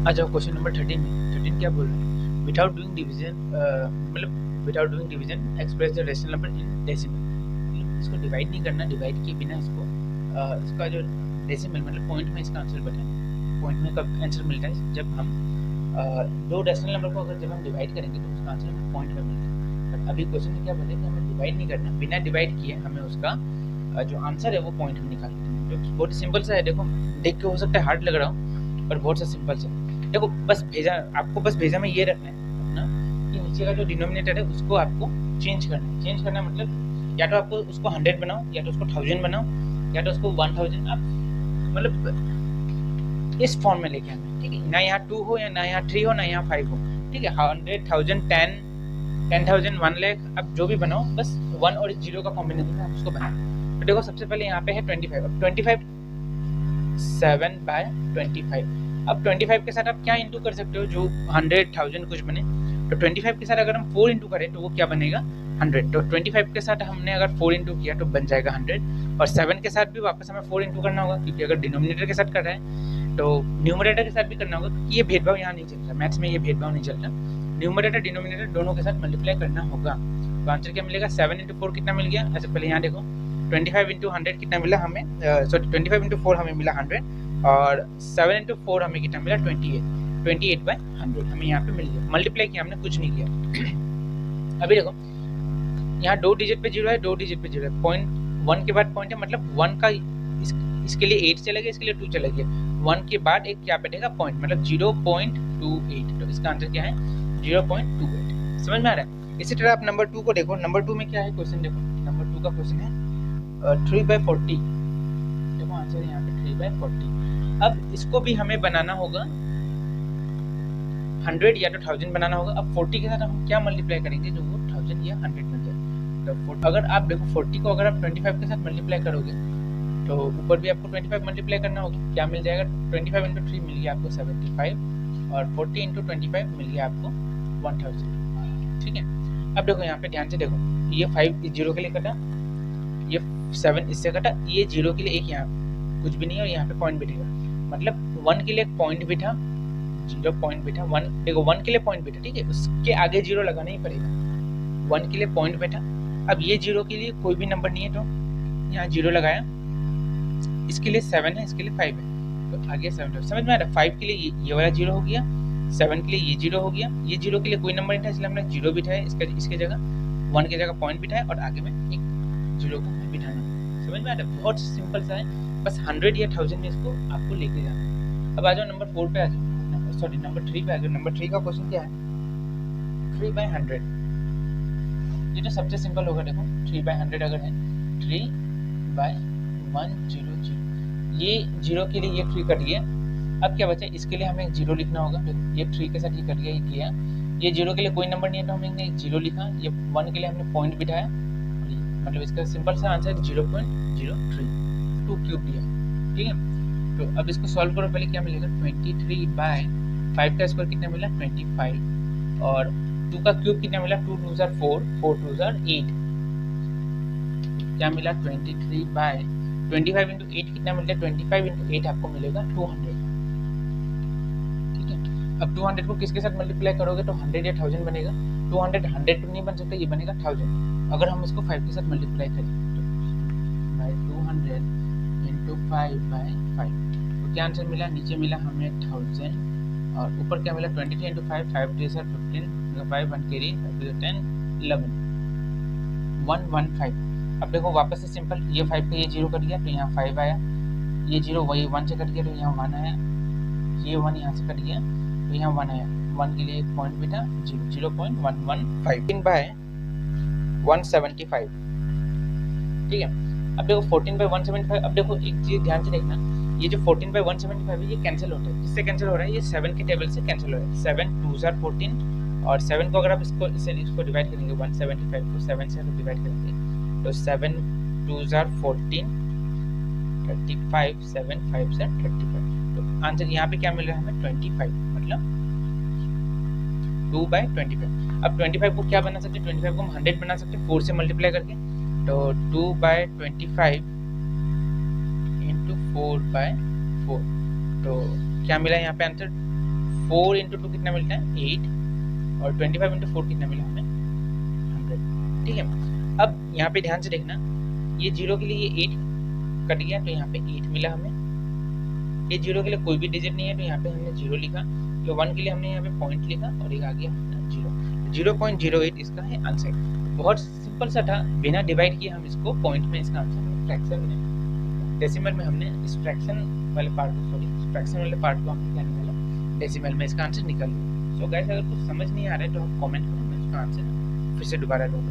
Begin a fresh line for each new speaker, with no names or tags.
आ जाओ question number 13 में। 13 क्या बोल रहा है, विदाउट डूइंग डिवीजन, मतलब without doing division express the rational number in decimal. मतलब इसको डिवाइड नहीं करना, डिवाइड किए बिना इसको इसका जो डेसिमल मतलब पॉइंट में इसका आंसर बताएं। पॉइंट में कब आंसर मिलता है, जब हम दो डेसिमल नंबर को अगर जब हम डिवाइड करेंगे तो उसका आंसर हमें पॉइंट में मिलता है। बट अभी क्वेश्चन में क्या बोला है कि हमें डिवाइड नहीं करना, बिना डिवाइड किए हमें उसका जो आंसर है वो पॉइंट में निकाल देना है। तो बहुत सिंपल सा है, देखो देख के हो सकता है हार्ड लग रहा हो पर बहुत सा सिंपल सा। देखो बस भेजा, आपको बस भेजा में ये रखना है अपना कि नीचे का जो डिनोमिनेटर है उसको आपको चेंज करना है। चेंज करना मतलब या तो आपको उसको 100 बनाओ, या तो उसको 1000 बनाओ, या तो उसको 1000, आप मतलब इस फॉर्म में लेके आना, ठीक है। ना यहाँ 2 हो, या ना यहाँ 3 हो, ना यहाँ 5 हो, ठीक है। 100, 1000, 10, 10,000, 1 लाख, आप जो भी बनाओ, बस 1 और 0 का कॉम्बिनेशन है, आप उसको बनाओ। तो देखो सबसे पहले यहाँ पे है 25। अब 25 7/25। अब 25 के साथ आप क्या इंटू कर सकते हो, जो 100, 1000 कुछ बने। तो 25 के साथ अगर हम 4 इंटू करें तो वो क्या बनेगा, 100। तो 25 के साथ हमने अगर 4 इंटू किया तो बन जाएगा 100। और 7 के साथ भी वापस हमें 4 इंटू करना होगा, क्योंकि अगर डिनोमिनेटर के साथ कर रहे हैं तो न्यूमरेटर के साथ भी करना होगा, क्योंकि ये भेदभाव यहाँ नहीं चल रहा, मैथ्स में ये भेदभाव नहीं चल रहा। न्यूमरेटर डिनोमिनेटर दोनों के साथ मल्टीप्लाई करना होगा। तो आंसर क्या मिलेगा, 7 इंटू 4 कितना मिल गया। अच्छा पहले यहाँ देखो 25 इंटू 100 कितना मिला हमें, सॉरी 25 इंटू 4 हमें मिला 100, और 7 इंटू 4 हमें कितना मिला 28। 28/100 हमें यहाँ पे मिल गया। मल्टीप्लाई किया हमने, कुछ नहीं किया। अभी देखो यहाँ 2 डिजिट पे 0 है, 2 डिजिट पे 0 है, पॉइंट 1 के बाद पॉइंट है, मतलब 1 का इसके लिए 8 चला गया, इसके लिए 2 चला गया। 1 के बाद एक क्या बैठेगा पॉइंट, मतलब 0.28। तो इसका आंसर क्या है 0.28। समझ में आ रहा है। इसी तरह आप नंबर 2 को देखो। नंबर 2 में क्या है क्वेश्चन, देखो नंबर 2 का क्वेश्चन है 3/40। देखो आंसर यहाँ पे 3/40। अब इसको भी हमें बनाना होगा 100 या तो 1000 बनाना होगा। अब 40 के साथ हम क्या मल्टीप्लाई करेंगे जो वो 1000 या 100 बन जाए। तो अगर आप देखो 40 को अगर आप 25 के साथ मल्टीप्लाई करोगे तो ऊपर भी आपको 25 मल्टीप्लाई करना होगा। क्या मिल जाएगा, 25 इंटू 3 मिल गया आपको 75, और 40 इंटू 25 मिल गया आपको 1000, ठीक है। अब देखो यहाँ पे ध्यान से देखो, ये 5 0 के लिए कटा, ये 7 इससे कटा, ये 0 के लिए एक यहाँ कुछ भी नहीं है, और यहाँ पे पॉइंट बैठेगा, मतलब 1 के लिए एक पॉइंट बैठा, 0 पॉइंट बैठा। 1 देखो 1 के लिए पॉइंट बैठा, ठीक है, उसके आगे 0 लगाना ही पड़ेगा। 1 के लिए पॉइंट बैठा। अब ये 0 के लिए कोई भी नंबर नहीं है तो यहाँ 0 लगाया, इसके लिए 7 है, इसके लिए 5 है, तो आगे 7। समझ में आ रहा है। 5 के लिए ये वाला 0 हो गया, 7 के लिए ये 0 हो गया, ये 0 के लिए कोई नंबर नहीं था इसलिए हमने 0 बिठाया, इसके जगह 1 की जगह पॉइंट बिठाया, और आगे में एक 0 को बिठाना। समझ में आ रहा है, बहुत सिंपल सा है, बस 100 या 1000 में इसको आपको लेके जाना है। अब आ जाओ नंबर 4 पे आ जाओ, सॉरी नंबर 3 पे आ जाओ। नंबर 3 का क्वेश्चन क्या है, 3/100। ये तो सबसे सिंपल होगा। देखो 3/100 अगर है 3/100, ये 0 के लिए ये 3 कट गया। अब क्या बचा, इसके लिए हमें 0 लिखना होगा। ये 3 के साथ ये कट गया, ये किया। ये 0 के लिए कोई नंबर नहीं है तो हमने 0 लिखा। ये 1 के लिए हमने पॉइंट बिठाया, मतलब इसका सिंपल सा आंसर 0.03, 2 क्यूब दिया, ठीक है। तो अब इसको सॉल्व करो, पहले क्या मिलेगा 23/5 का स्क्वायर कितना मिला 25, और 2 का क्यूब कितना मिला 2 2 4, 4 2 8, क्या मिला 23/25 इंटू 8 कितना मिलता है 25 इंटू 8 आपको मिलेगा 200, ठीक है। अब 200 को किसके साथ मल्टीप्लाई करोगे तो 100 या 1000 बनेगा। 200 100 तो नहीं बन सकता, ये बनेगा 1000। अगर हम इसको 5 के साथ मल्टीप्लाई करें तो 200 इंटू 5/5, तो क्या आंसर मिला, नीचे मिला हमें 1000, और ऊपर क्या मिला 23 इंटू 5, 5 3 15, 5 1 कैरी, 10 11 115। अब देखो वापस से सिंपल, ये 5 का ये 0 कट गया तो यहाँ 5 आया, ये 0 वही 1 से कट गया तो यहाँ 1 आया, ये 1 यहाँ से कट गया तो यहाँ 1 आया। 1 के लिए एक पॉइंट बेटा 0.115 बाय 175, ठीक है। अब देखो 14/175। अब देखो एक चीज ध्यान से देखना, ये जो 14/175 है ये कैंसिल होता है। किससे कैंसिल हो रहा है, ये 7 के टेबल से कैंसिल हो रहा है। 7 2 14, और 7 को अगर आप इसको डिवाइड करेंगे 175 को 7 से डिवाइड करेंगे तो 7 2 14, 35, 7 5 से 35। तो आंसर यहाँ पे क्या मिल रहा है हमें 25, मतलब 2/25। अब 25 को क्या बना सकते हैं, 25 को हम 100 बना सकते हैं 4 से मल्टीप्लाई करके। तो 2/25 इंटू 4/4, तो क्या मिला यहाँ पे आंसर 4 इंटू 2 कितना मिलता है 8 और 25 इंटू 4 कितना मिला हमें 100। ठीक है, अब यहाँ पे ध्यान से देखना, ये 0 के लिए ये 8 कट गया तो यहाँ पे 8 मिला हमें। ये 0 के लिए कोई भी डिजिट नहीं है तो यहाँ पे हमने 0 लिखा। तो 1 के लिए हमने यहाँ पे पॉइंट लिखा और एक आ गया हमारा 0.08 इसका है आंसर। बहुत सिंपल सा था, बिना डिवाइड किए हम इसको पॉइंट में इसका आंसर फ्रैक्शन में डेसिमल में हमने इस फ्रैक्शन वाले पार्ट को हमने क्या निकाला, डेसिमल में इसका आंसर निकल गया। सो गाइस, अगर कुछ समझ नहीं आ रहा है तो आप कमेंट करो, मैं इसका आंसर फिर से दोबारा दूंगा।